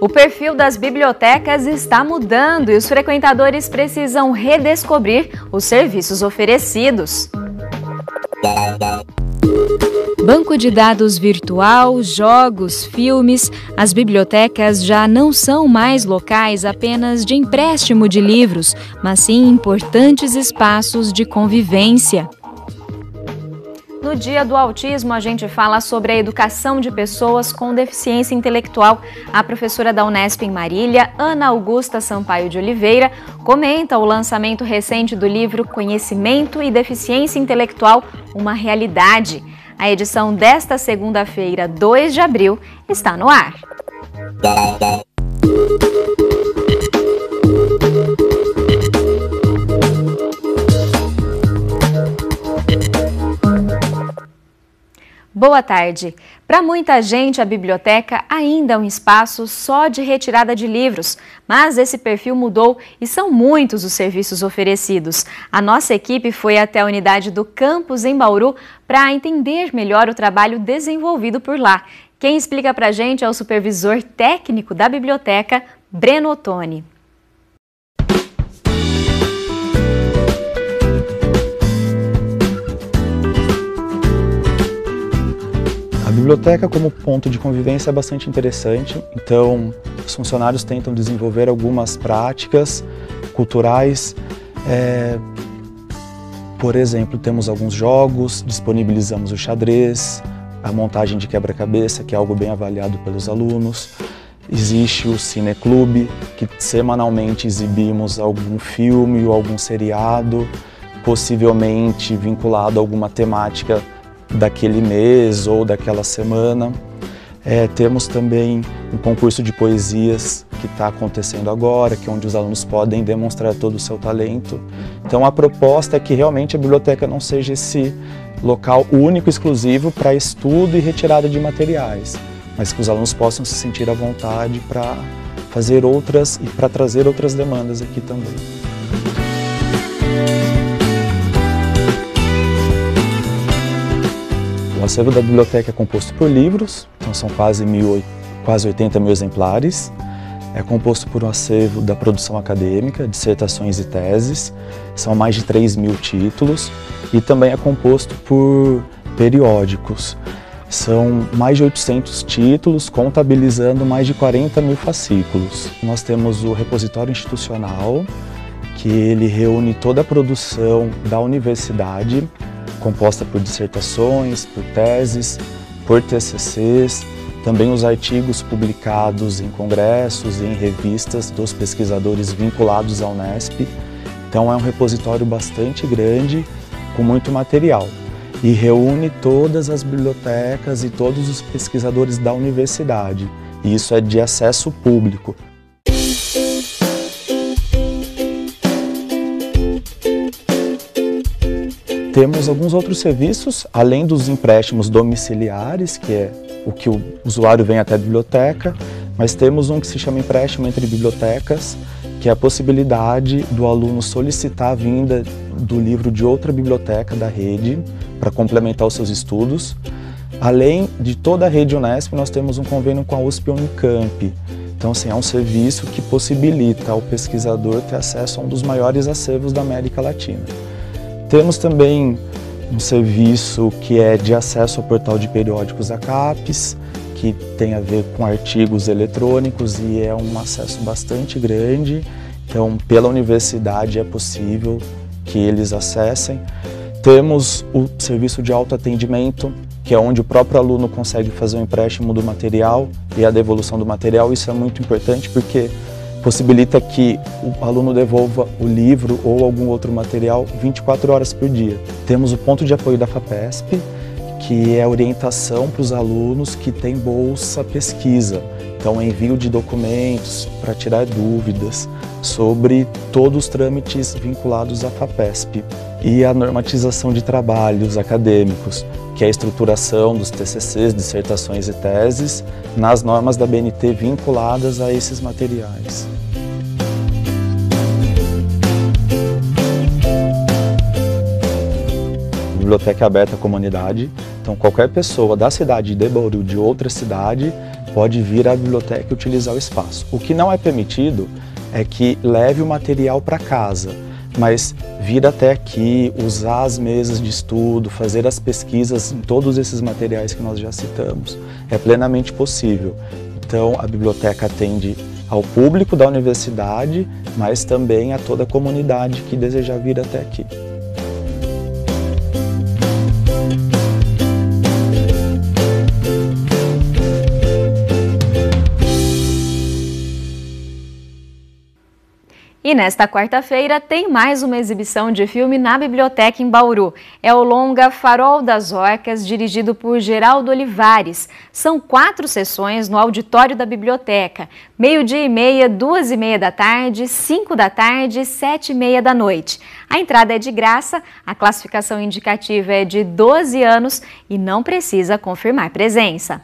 O perfil das bibliotecas está mudando e os frequentadores precisam redescobrir os serviços oferecidos. Banco de dados virtual, jogos, filmes, as bibliotecas já não são mais locais apenas de empréstimo de livros, mas sim importantes espaços de convivência. No Dia do Autismo, a gente fala sobre a educação de pessoas com deficiência intelectual. A professora da Unesp em Marília, Ana Augusta Sampaio de Oliveira, comenta o lançamento recente do livro Conhecimento e Deficiência Intelectual, uma realidade. A edição desta segunda-feira, 2 de abril, está no ar. Boa tarde. Para muita gente, a biblioteca ainda é um espaço só de retirada de livros, mas esse perfil mudou e são muitos os serviços oferecidos. A nossa equipe foi até a unidade do campus em Bauru para entender melhor o trabalho desenvolvido por lá. Quem explica para a gente é o supervisor técnico da biblioteca, Breno Ottoni. A biblioteca como ponto de convivência é bastante interessante, então os funcionários tentam desenvolver algumas práticas culturais. Por exemplo, temos alguns jogos, disponibilizamos o xadrez, a montagem de quebra-cabeça, que é algo bem avaliado pelos alunos. Existe o cineclube, que semanalmente exibimos algum filme ou algum seriado, possivelmente vinculado a alguma temática daquele mês ou daquela semana. Temos também um concurso de poesias que está acontecendo agora, que é onde os alunos podem demonstrar todo o seu talento. Então a proposta é que realmente a biblioteca não seja esse local único, exclusivo para estudo e retirada de materiais, mas que os alunos possam se sentir à vontade para fazer outras e para trazer outras demandas aqui também. O acervo da biblioteca é composto por livros, então são quase 80 mil exemplares. É composto por um acervo da produção acadêmica, dissertações e teses, são mais de 3 mil títulos, e também é composto por periódicos. São mais de 800 títulos, contabilizando mais de 40 mil fascículos. Nós temos o repositório institucional, que ele reúne toda a produção da universidade, composta por dissertações, por teses, por TCCs, também os artigos publicados em congressos e em revistas dos pesquisadores vinculados à Unesp. Então é um repositório bastante grande, com muito material, e reúne todas as bibliotecas e todos os pesquisadores da universidade. E isso é de acesso público. Temos alguns outros serviços, além dos empréstimos domiciliares, que é o que o usuário vem até a biblioteca, mas temos um que se chama empréstimo entre bibliotecas, que é a possibilidade do aluno solicitar a vinda do livro de outra biblioteca da rede para complementar os seus estudos. Além de toda a rede Unesp, nós temos um convênio com a USP e Unicamp. Então, assim, é um serviço que possibilita ao pesquisador ter acesso a um dos maiores acervos da América Latina. Temos também um serviço que é de acesso ao portal de periódicos ACAPES, que tem a ver com artigos eletrônicos e é um acesso bastante grande. Então, pela universidade é possível que eles acessem. Temos o serviço de autoatendimento, que é onde o próprio aluno consegue fazer o empréstimo do material e a devolução do material. Isso é muito importante porque possibilita que o aluno devolva o livro ou algum outro material 24 horas por dia. Temos o ponto de apoio da FAPESP, que é a orientação para os alunos que têm bolsa pesquisa. Então, envio de documentos para tirar dúvidas sobre todos os trâmites vinculados à FAPESP. E a normatização de trabalhos acadêmicos, que é a estruturação dos TCCs, dissertações e teses, nas normas da BNT vinculadas a esses materiais. A biblioteca é aberta à comunidade, então qualquer pessoa da cidade de Bauru, de outra cidade, pode vir à biblioteca e utilizar o espaço. O que não é permitido é que leve o material para casa, mas vir até aqui, usar as mesas de estudo, fazer as pesquisas em todos esses materiais que nós já citamos, é plenamente possível. Então, a biblioteca atende ao público da universidade, mas também a toda a comunidade que desejar vir até aqui. E nesta quarta-feira tem mais uma exibição de filme na Biblioteca em Bauru. É o longa Farol das Orcas, dirigido por Geraldo Olivares. São 4 sessões no auditório da biblioteca. 12h30, 2h30 da tarde, 5 da tarde e 7h30 da noite. A entrada é de graça, a classificação indicativa é de 12 anos e não precisa confirmar presença.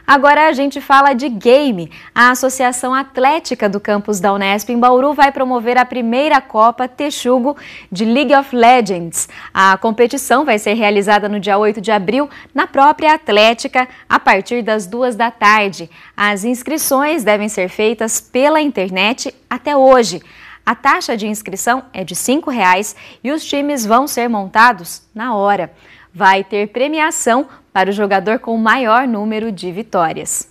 Agora a gente fala de game. A Associação Atlética do campus da Unesp em Bauru vai promover a primeira Copa Texugo de League of Legends. A competição vai ser realizada no dia 8 de abril na própria Atlética, a partir das 2 da tarde. As inscrições devem ser feitas pela internet até hoje. A taxa de inscrição é de R$ 5,00 e os times vão ser montados na hora. Vai ter premiação para o jogador com o maior número de vitórias.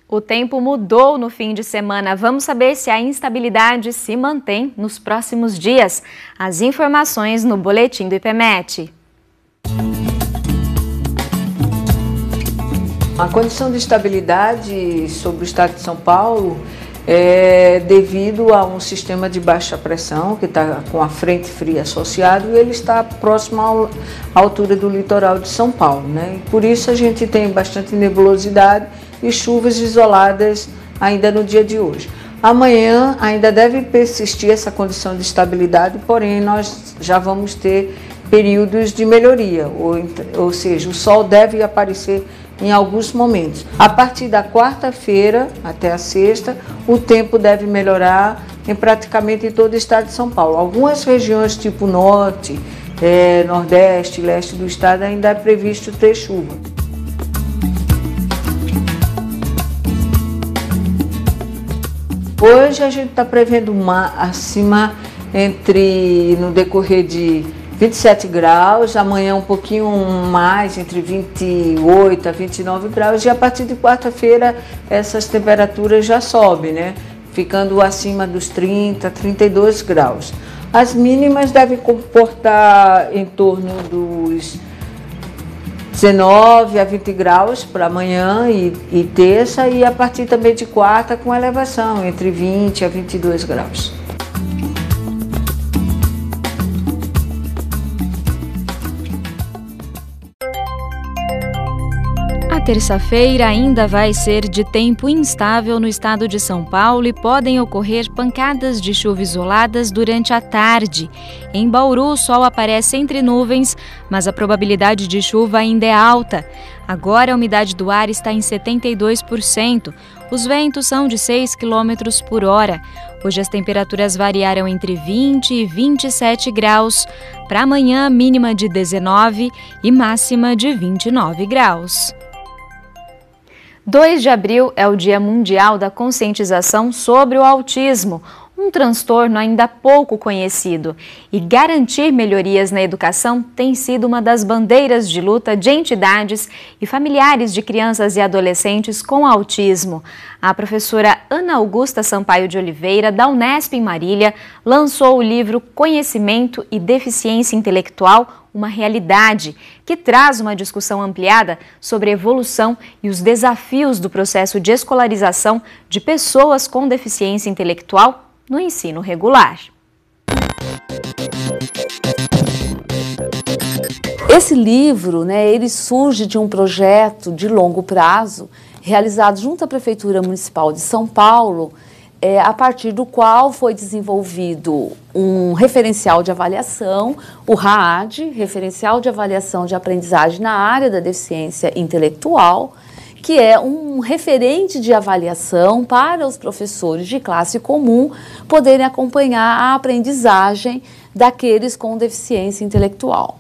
O tempo mudou no fim de semana. Vamos saber se a instabilidade se mantém nos próximos dias. As informações no boletim do IPMET. A condição de estabilidade sobre o estado de São Paulo devido a um sistema de baixa pressão que está com a frente fria associado e ele está próximo à altura do litoral de São Paulo, né? E por isso a gente tem bastante nebulosidade e chuvas isoladas ainda no dia de hoje. Amanhã ainda deve persistir essa condição de estabilidade, porém nós já vamos ter períodos de melhoria, ou seja, o sol deve aparecer em alguns momentos. A partir da quarta-feira até a sexta, o tempo deve melhorar em praticamente todo o estado de São Paulo. Algumas regiões tipo norte, nordeste, leste do estado ainda é previsto ter chuva. Hoje a gente está prevendo acima no decorrer de 27 graus, amanhã um pouquinho mais, entre 28 a 29 graus, e a partir de quarta-feira essas temperaturas já sobem, né? Ficando acima dos 30, 32 graus. As mínimas devem comportar em torno dos 19 a 20 graus para amanhã e terça, e a partir também de quarta com elevação, entre 20 a 22 graus. A terça-feira ainda vai ser de tempo instável no estado de São Paulo e podem ocorrer pancadas de chuva isoladas durante a tarde. Em Bauru, o sol aparece entre nuvens, mas a probabilidade de chuva ainda é alta. Agora a umidade do ar está em 72%. Os ventos são de 6 km por hora. Hoje as temperaturas variaram entre 20 e 27 graus. Para amanhã, mínima de 19 e máxima de 29 graus. 2 de abril é o Dia Mundial da Conscientização sobre o Autismo, um transtorno ainda pouco conhecido. E garantir melhorias na educação tem sido uma das bandeiras de luta de entidades e familiares de crianças e adolescentes com autismo. A professora Ana Augusta Sampaio de Oliveira, da Unesp em Marília, lançou o livro Conhecimento e Deficiência Intelectual, uma realidade, que traz uma discussão ampliada sobre a evolução e os desafios do processo de escolarização de pessoas com deficiência intelectual no ensino regular. Esse livro, ele surge de um projeto de longo prazo realizado junto à Prefeitura Municipal de São Paulo, a partir do qual foi desenvolvido um referencial de avaliação, o RAAD, Referencial de Avaliação de Aprendizagem na Área da Deficiência Intelectual, que é um referente de avaliação para os professores de classe comum poderem acompanhar a aprendizagem daqueles com deficiência intelectual.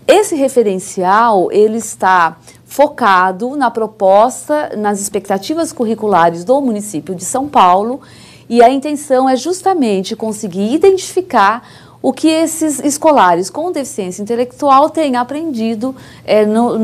Esse referencial, ele está focado na proposta, nas expectativas curriculares do município de São Paulo, e a intenção é justamente conseguir identificar o que esses escolares com deficiência intelectual têm aprendido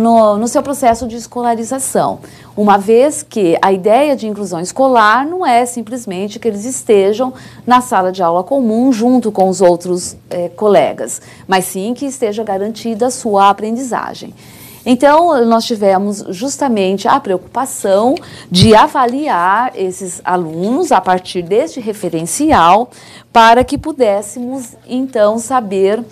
no seu processo de escolarização. Uma vez que a ideia de inclusão escolar não é simplesmente que eles estejam na sala de aula comum junto com os outros colegas, mas sim que esteja garantida a sua aprendizagem. Então, nós tivemos justamente a preocupação de avaliar esses alunos a partir deste referencial para que pudéssemos, então, saber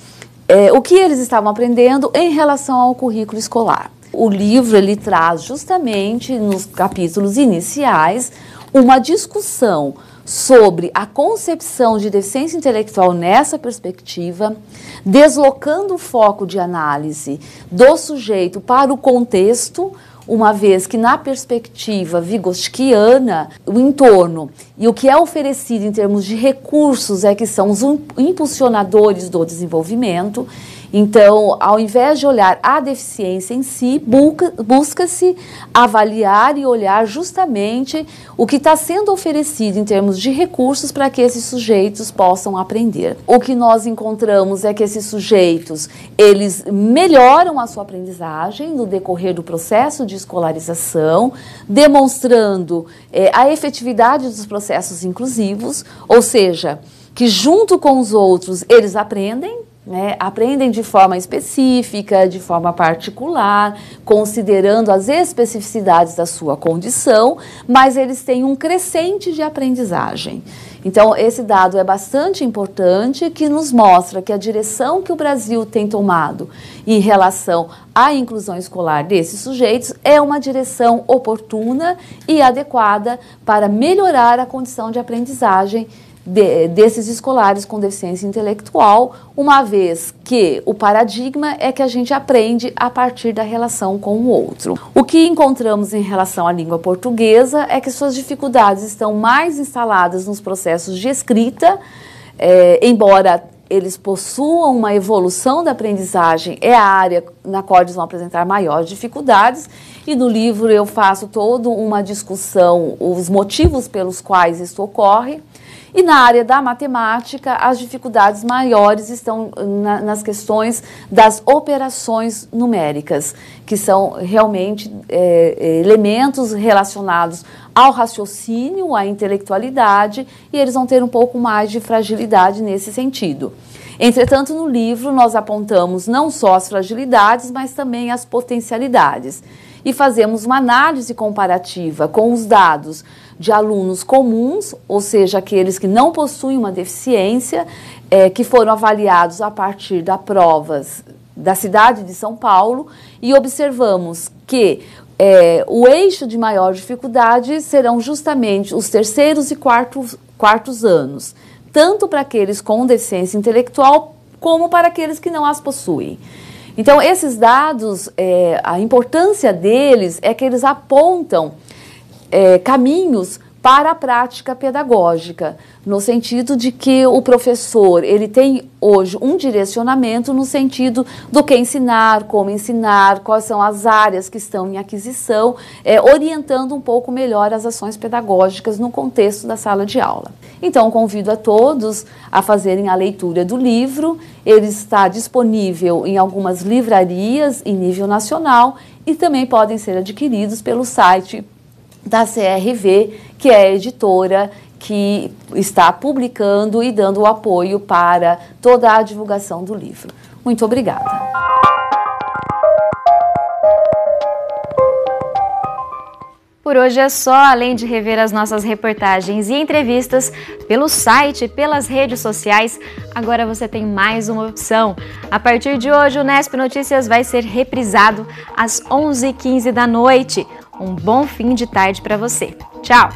o que eles estavam aprendendo em relação ao currículo escolar. O livro, ele traz justamente, nos capítulos iniciais, uma discussão sobre a concepção de deficiência intelectual nessa perspectiva, deslocando o foco de análise do sujeito para o contexto, uma vez que na perspectiva vygotskiana, o entorno e o que é oferecido em termos de recursos é que são os impulsionadores do desenvolvimento. Então, ao invés de olhar a deficiência em si, busca-se avaliar e olhar justamente o que está sendo oferecido em termos de recursos para que esses sujeitos possam aprender. O que nós encontramos é que esses sujeitos, eles melhoram a sua aprendizagem no decorrer do processo de escolarização, demonstrando a efetividade dos processos inclusivos, ou seja, que junto com os outros eles aprendem, aprendem de forma específica, de forma particular, considerando as especificidades da sua condição, mas eles têm um crescente de aprendizagem. Então, esse dado é bastante importante, que nos mostra que a direção que o Brasil tem tomado em relação à inclusão escolar desses sujeitos é uma direção oportuna e adequada para melhorar a condição de aprendizagem desses escolares com deficiência intelectual, uma vez que o paradigma é que a gente aprende a partir da relação com o outro. O que encontramos em relação à língua portuguesa é que suas dificuldades estão mais instaladas nos processos de escrita, embora eles possuam uma evolução da aprendizagem, é a área na qual eles vão apresentar maiores dificuldades, e no livro eu faço toda uma discussão, os motivos pelos quais isso ocorre. E na área da matemática, as dificuldades maiores estão nas questões das operações numéricas, que são realmente elementos relacionados ao raciocínio, à intelectualidade, e eles vão ter um pouco mais de fragilidade nesse sentido. Entretanto, no livro nós apontamos não só as fragilidades, mas também as potencialidades. E fazemos uma análise comparativa com os dados de alunos comuns, ou seja, aqueles que não possuem uma deficiência, que foram avaliados a partir das provas da cidade de São Paulo, e observamos que o eixo de maior dificuldade serão justamente os terceiros e quartos anos, tanto para aqueles com deficiência intelectual, como para aqueles que não as possuem. Então, esses dados, a importância deles é que eles apontam caminhos para a prática pedagógica, no sentido de que o professor, ele tem hoje um direcionamento no sentido do que ensinar, como ensinar, quais são as áreas que estão em aquisição, orientando um pouco melhor as ações pedagógicas no contexto da sala de aula. Então, convido a todos a fazerem a leitura do livro. Ele está disponível em algumas livrarias em nível nacional e também podem ser adquiridos pelo site da CRV, que é a editora que está publicando e dando o apoio para toda a divulgação do livro. Muito obrigada. Por hoje é só. Além de rever as nossas reportagens e entrevistas pelo site e pelas redes sociais, agora você tem mais uma opção. A partir de hoje, o Nesp Notícias vai ser reprisado às 11h15 da noite. Um bom fim de tarde para você. Tchau!